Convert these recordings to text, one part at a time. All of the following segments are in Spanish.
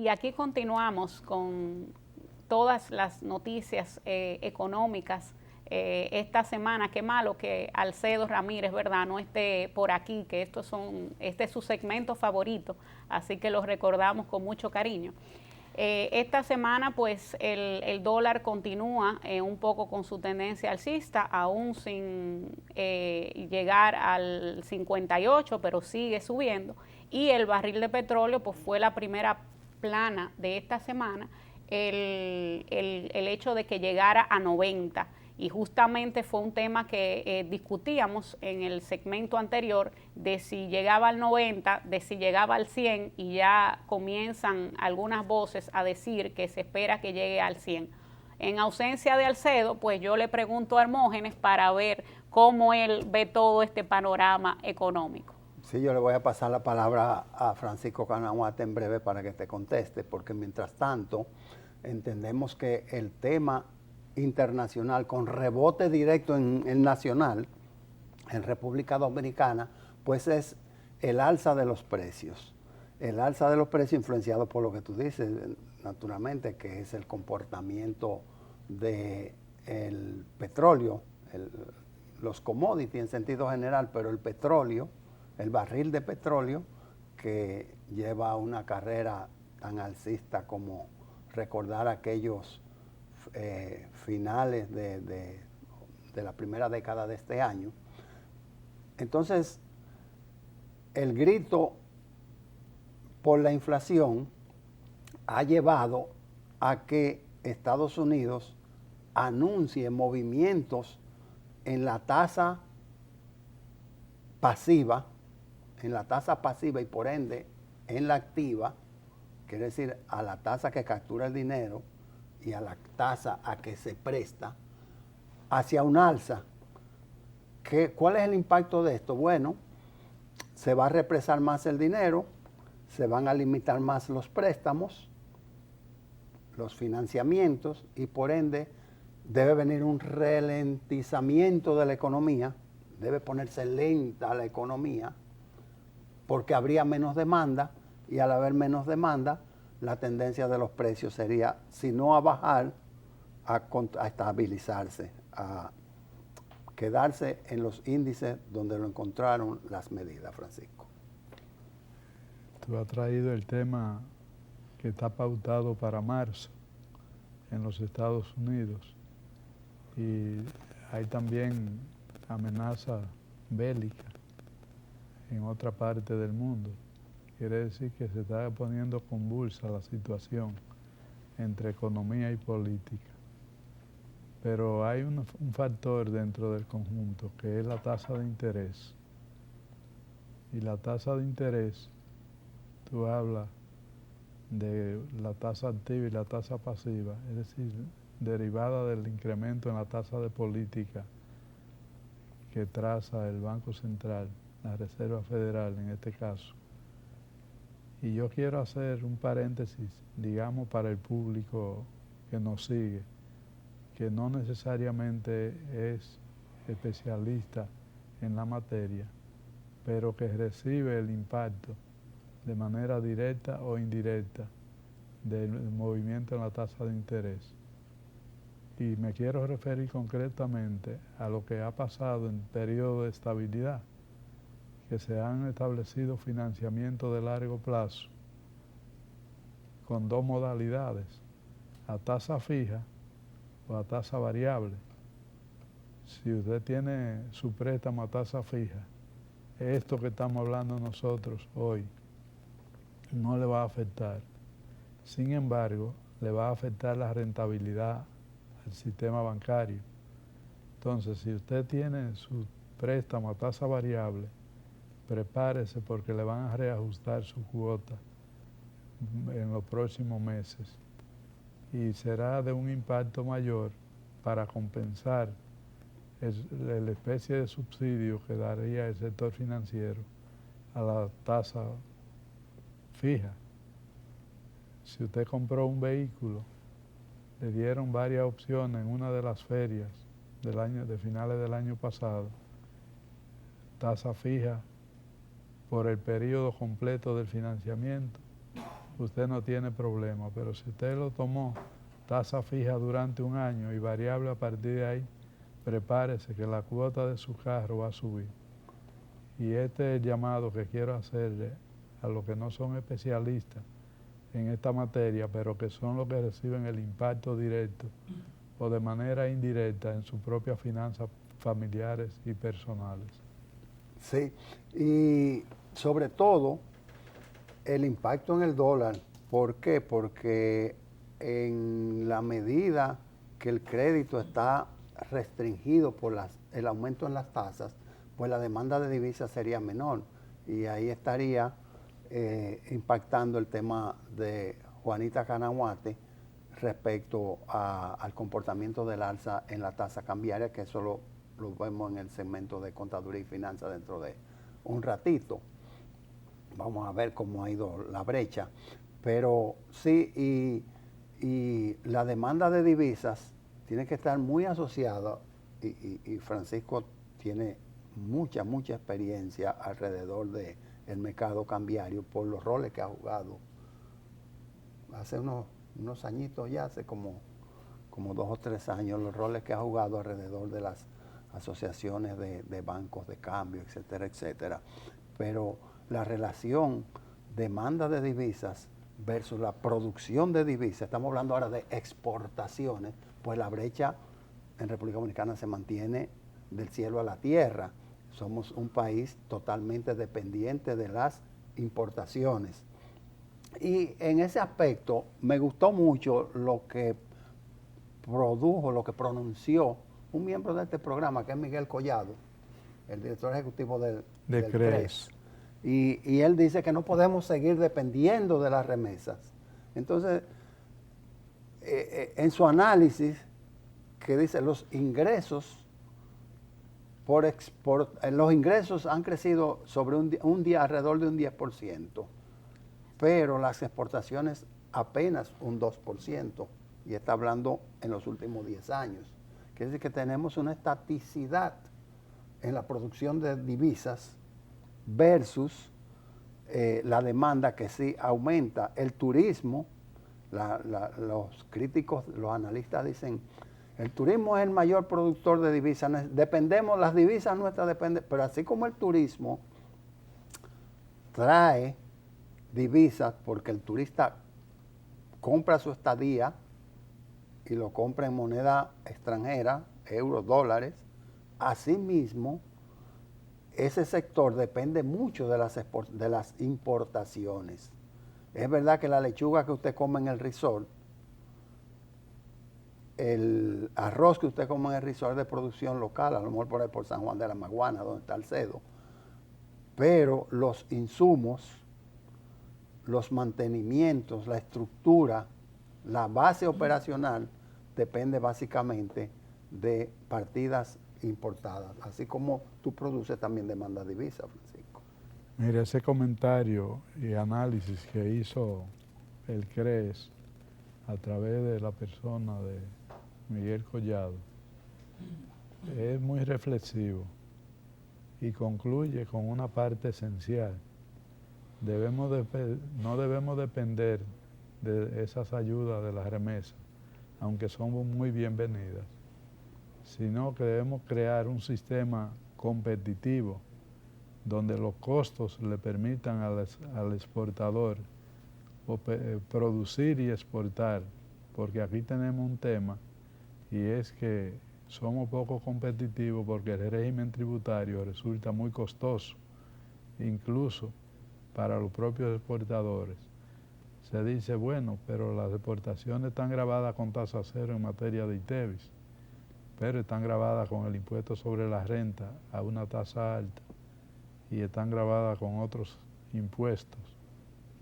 y aquí continuamos con todas las noticias económicas. Esta semana, qué malo que Alcedo Ramírez, ¿verdad?, no esté por aquí, que este es su segmento favorito, así que los recordamos con mucho cariño. Esta semana, pues, el dólar continúa un poco con su tendencia alcista, aún sin llegar al 58, pero sigue subiendo. Y el barril de petróleo, pues, fue la primera plana de esta semana, el hecho de que llegara a 90. Y justamente fue un tema que discutíamos en el segmento anterior, de si llegaba al 90, de si llegaba al 100, y ya comienzan algunas voces a decir que se espera que llegue al 100. En ausencia de Alcedo, pues yo le pregunto a Hermógenes para ver cómo él ve todo este panorama económico. Sí, yo le voy a pasar la palabra a Francisco Canahuate en breve para que te conteste, porque mientras tanto entendemos que el tema internacional con rebote directo en el nacional, en República Dominicana, pues es el alza de los precios. El alza de los precios influenciado por lo que tú dices, naturalmente, que es el comportamiento del petróleo, los commodities en sentido general, pero el petróleo, el barril de petróleo, que lleva una carrera tan alcista como recordar aquellos finales de la primera década de este año. Entonces, el grito por la inflación ha llevado a que Estados Unidos anuncie movimientos en la tasa pasiva, y por ende en la activa, quiere decir a la tasa que captura el dinero y a la tasa a que se presta, hacia un alza. ¿Cuál es el impacto de esto? Bueno, se va a represar más el dinero, se van a limitar más los préstamos, los financiamientos, y por ende debe venir un ralentizamiento de la economía, debe ponerse lenta la economía, porque habría menos demanda, y al haber menos demanda, la tendencia de los precios sería, si no a bajar, a estabilizarse, a quedarse en los índices donde lo encontraron las medidas, Francisco. Tú has traído el tema que está pautado para marzo en los Estados Unidos, y hay también amenaza bélica en otra parte del mundo. Quiere decir que se está poniendo convulsa la situación entre economía y política. Pero hay un factor dentro del conjunto, que es la tasa de interés. Y la tasa de interés, tú hablas de la tasa activa y la tasa pasiva, es decir, derivada del incremento en la tasa de política que traza el Banco Central, la Reserva Federal en este caso. Y yo quiero hacer un paréntesis, digamos, para el público que nos sigue, que no necesariamente es especialista en la materia, pero que recibe el impacto de manera directa o indirecta del movimiento en la tasa de interés. Y me quiero referir concretamente a lo que ha pasado en periodo de estabilidad, que se han establecido financiamientos de largo plazo con dos modalidades, a tasa fija o a tasa variable. Si usted tiene su préstamo a tasa fija, esto que estamos hablando nosotros hoy no le va a afectar. Sin embargo, le va a afectar la rentabilidad al sistema bancario. Entonces, si usted tiene su préstamo a tasa variable, prepárese porque le van a reajustar su cuota en los próximos meses y será de un impacto mayor para compensar la especie de subsidio que daría el sector financiero a la tasa fija. Si usted compró un vehículo, le dieron varias opciones en una de las ferias de finales del año pasado, tasa fija por el periodo completo del financiamiento, usted no tiene problema, pero si usted lo tomó tasa fija durante un año y variable a partir de ahí, prepárese que la cuota de su carro va a subir. Y este es el llamado que quiero hacerle a los que no son especialistas en esta materia, pero que son los que reciben el impacto directo o de manera indirecta en sus propias finanzas familiares y personales. Sí, y sobre todo el impacto en el dólar. ¿Por qué? Porque en la medida que el crédito está restringido por el aumento en las tasas, pues la demanda de divisas sería menor y ahí estaría impactando el tema de Juanita Canaguate respecto al comportamiento del alza en la tasa cambiaria, que eso lo vemos en el segmento de contaduría y finanzas dentro de un ratito. Vamos a ver cómo ha ido la brecha. Pero sí, y la demanda de divisas tiene que estar muy asociada, y Francisco tiene mucha experiencia alrededor del mercado cambiario por los roles que ha jugado. Hace unos añitos ya, hace como 2 o 3 años, los roles que ha jugado alrededor de las asociaciones de bancos de cambio, etcétera, etcétera. Pero la relación demanda de divisas versus la producción de divisas, estamos hablando ahora de exportaciones, pues la brecha en República Dominicana se mantiene del cielo a la tierra. Somos un país totalmente dependiente de las importaciones. Y en ese aspecto me gustó mucho lo que pronunció un miembro de este programa, que es Miguel Collado, el director ejecutivo del CRES. Y él dice que no podemos seguir dependiendo de las remesas. Entonces, en su análisis, que dice los ingresos los ingresos han crecido sobre un día alrededor de un 10%, pero las exportaciones apenas un 2%, y está hablando en los últimos 10 años. Quiere decir que tenemos una estaticidad en la producción de divisas versus la demanda, que sí aumenta. El turismo, los críticos, los analistas dicen, el turismo es el mayor productor de divisas, las divisas nuestras dependen, pero así como el turismo trae divisas porque el turista compra su estadía y lo compra en moneda extranjera, euros, dólares, asimismo ese sector depende mucho de las importaciones. Es verdad que la lechuga que usted come en el resort, el arroz que usted come en el resort es de producción local, a lo mejor por ahí por San Juan de la Maguana, donde está el cedo, pero los insumos, los mantenimientos, la estructura, la base operacional depende básicamente de partidas importadas, así como tú produces también demanda de divisa, Francisco. Mire, ese comentario y análisis que hizo el CRES a través de la persona de Miguel Collado es muy reflexivo y concluye con una parte esencial. No debemos depender de esas ayudas de las remesas, aunque son muy bienvenidas, sino que debemos crear un sistema competitivo donde los costos le permitan al exportador producir y exportar, porque aquí tenemos un tema y es que somos poco competitivos porque el régimen tributario resulta muy costoso, incluso para los propios exportadores. Se dice, bueno, pero las exportaciones están grabadas con tasa cero en materia de ITEVIS, pero están grabadas con el impuesto sobre la renta a una tasa alta y están grabadas con otros impuestos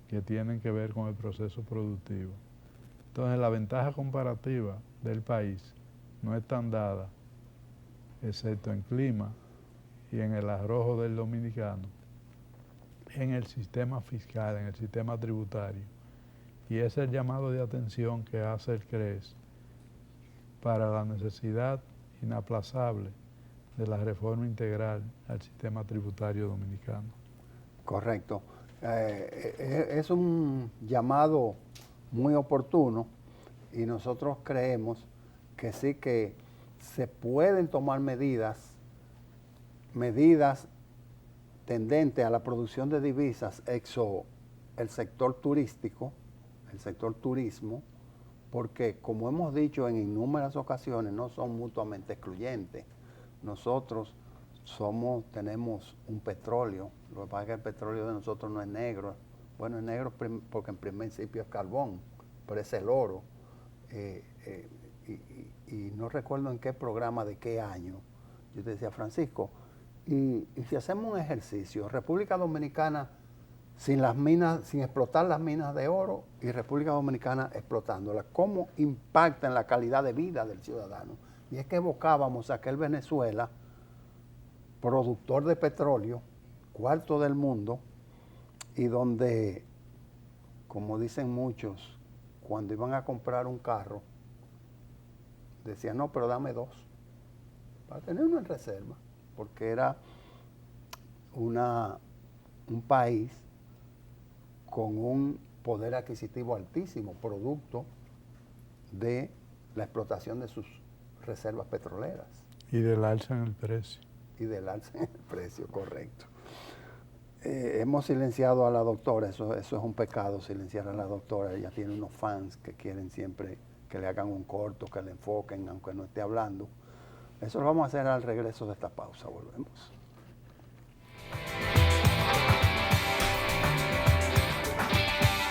que tienen que ver con el proceso productivo. Entonces, la ventaja comparativa del país no es tan dada, excepto en clima y en el arrojo del dominicano, en el sistema fiscal, en el sistema tributario. Y ese es el llamado de atención que hace el CRES para la necesidad inaplazable de la reforma integral al sistema tributario dominicano. Correcto. Es un llamado muy oportuno y nosotros creemos que sí que se pueden tomar medidas tendentes a la producción de divisas exo el sector turístico, el sector turismo, porque como hemos dicho en innumerables ocasiones, no son mutuamente excluyentes. Nosotros tenemos un petróleo, lo que pasa es que el petróleo de nosotros no es negro. Bueno, es negro porque en principio es carbón, pero es el oro. Y no recuerdo en qué programa, de qué año, yo te decía, Francisco, y si hacemos un ejercicio, República Dominicana sin explotar las minas de oro y República Dominicana explotándolas, ¿cómo impacta en la calidad de vida del ciudadano? Y es que evocábamos a aquel Venezuela, productor de petróleo, cuarto del mundo, y donde, como dicen muchos, cuando iban a comprar un carro, decían, no, pero dame 2, para tener uno en reserva, porque era un país con un poder adquisitivo altísimo, producto de la explotación de sus reservas petroleras. Y del alza en el precio. Y del alza en el precio, correcto. Hemos silenciado a la doctora, eso es un pecado, silenciar a la doctora. Ella tiene unos fans que quieren siempre que le hagan un corto, que le enfoquen, aunque no esté hablando. Eso lo vamos a hacer al regreso de esta pausa, volvemos.